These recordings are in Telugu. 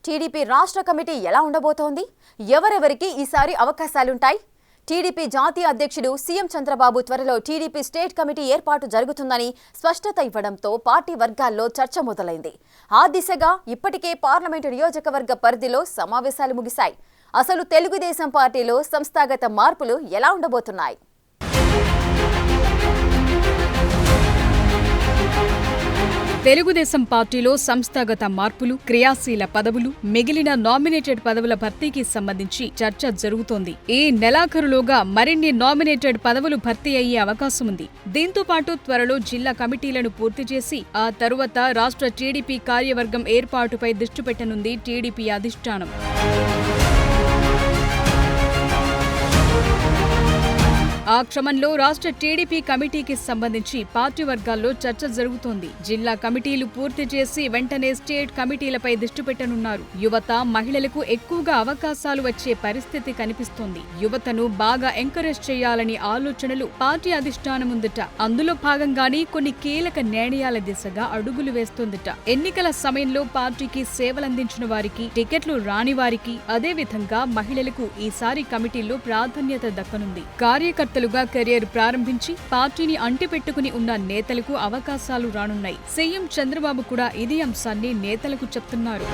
టీడీపీ రాష్ట్ర కమిటీ ఎలా ఉండబోతోంది? ఎవరెవరికి ఈసారి అవకాశాలుంటాయి? టీడీపీ జాతీయ అధ్యక్షుడు సీఎం చంద్రబాబు త్వరలో టీడీపీ స్టేట్ కమిటీ ఏర్పాటు జరుగుతుందని స్పష్టత ఇవ్వడంతో పార్టీ వర్గాల్లో చర్చ మొదలైంది. ఆ దిశగా ఇప్పటికే పార్లమెంటు నియోజకవర్గ పరిధిలో సమావేశాలు ముగిశాయి. అసలు తెలుగుదేశం పార్టీలో సంస్థాగత మార్పులు ఎలా ఉండబోతున్నాయి? తెలుగుదేశం పార్టీలో సంస్థాగత మార్పులు, క్రియాశీల పదవులు, మిగిలిన నామినేటెడ్ పదవుల భర్తీకి సంబంధించి చర్చ జరుగుతోంది. ఈ నెలాఖరులోగా మరిన్ని నామినేటెడ్ పదవులు భర్తీ అయ్యే అవకాశం ఉంది. దీంతో పాటు త్వరలో జిల్లా కమిటీలను పూర్తి చేసి ఆ తరువాత రాష్ట్ర టీడీపీ కార్యవర్గం ఏర్పాటుపై దృష్టి పెట్టనుంది టీడీపీ అధిష్టానం. ఆ క్రమంలో రాష్ట్ర టీడీపీ కమిటీకి సంబంధించి పార్టీ వర్గాల్లో చర్చ జరుగుతోంది. జిల్లా కమిటీలు పూర్తి చేసి వెంటనే స్టేట్ కమిటీలపై దృష్టి పెట్టనున్నారు. యువత, మహిళలకు ఎక్కువగా అవకాశాలు వచ్చే పరిస్థితి కనిపిస్తోంది. యువతను బాగా ఎంకరేజ్ చేయాలని ఆలోచనలు పార్టీ అధిష్టానం ఉందట. అందులో భాగంగానే కొన్ని కీలక నిర్ణయాల దిశగా అడుగులు వేస్తోందట. ఎన్నికల సమయంలో పార్టీకి సేవలందించిన వారికి, టికెట్లు రాని వారికి, అదేవిధంగా మహిళలకు ఈసారి కమిటీల్లో ప్రాధాన్యత దక్కనుంది. కార్యకర్తలుగా కెరీర్ ప్రారంభించి పార్టీని అంటిపెట్టుకుని ఉన్న నేతలకు అవకాశాలు రానున్నాయి. సీఎం చంద్రబాబు కూడా ఇదే అంశాన్ని నేతలకు చెప్తున్నారు.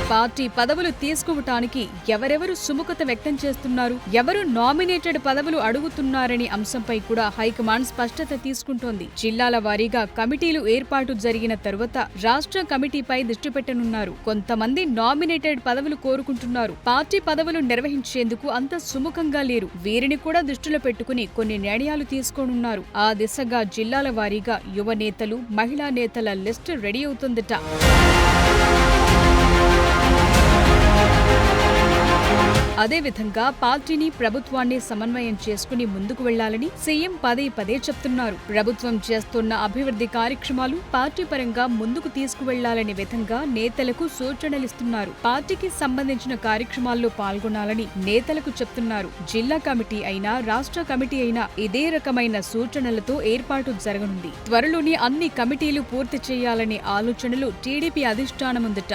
పార్టీ పదవులు తీసుకోవటానికి ఎవరెవరు సుముఖత వ్యక్తం చేస్తున్నారు, ఎవరు నామినేటెడ్ పదవులు అడుగుతున్నారనే అంశంపై కూడా హైకమాండ్ స్పష్టత తీసుకుంటోంది. జిల్లాల వారీగా కమిటీలు ఏర్పాటు జరిగిన తరువాత రాష్ట్ర కమిటీపై దృష్టి పెట్టనున్నారు. కొంతమంది నామినేటెడ్ పదవులు కోరుకుంటున్నారు. పార్టీ పదవులు నిర్వహించేందుకు అంత సుముఖంగా లేరు. వీరిని కూడా దృష్టిలో పెట్టుకుని కొన్ని నిర్ణయాలు తీసుకోనున్నారు. ఆ దిశగా జిల్లాల వారీగా యువ నేతలు, మహిళా నేతల లిస్టు రెడీ అవుతుందట. అదేవిధంగా పార్టీని, ప్రభుత్వాన్ని సమన్వయం చేసుకుని ముందుకు వెళ్లాలని సీఎం పదే పదే చెప్తున్నారు. ప్రభుత్వం చేస్తున్న అభివృద్ధి కార్యక్రమాలు పార్టీ పరంగా ముందుకు తీసుకువెళ్లాలనే విధంగా నేతలకు సూచనలిస్తున్నారు. పార్టీకి సంబంధించిన కార్యక్రమాల్లో పాల్గొనాలని నేతలకు చెప్తున్నారు. జిల్లా కమిటీ అయినా, రాష్ట్ర కమిటీ అయినా ఇదే రకమైన సూచనలతో ఏర్పాటు జరగనుంది. త్వరలోనే అన్ని కమిటీలు పూర్తి చేయాలనే ఆలోచనలు టీడీపీ అధిష్టానముందట.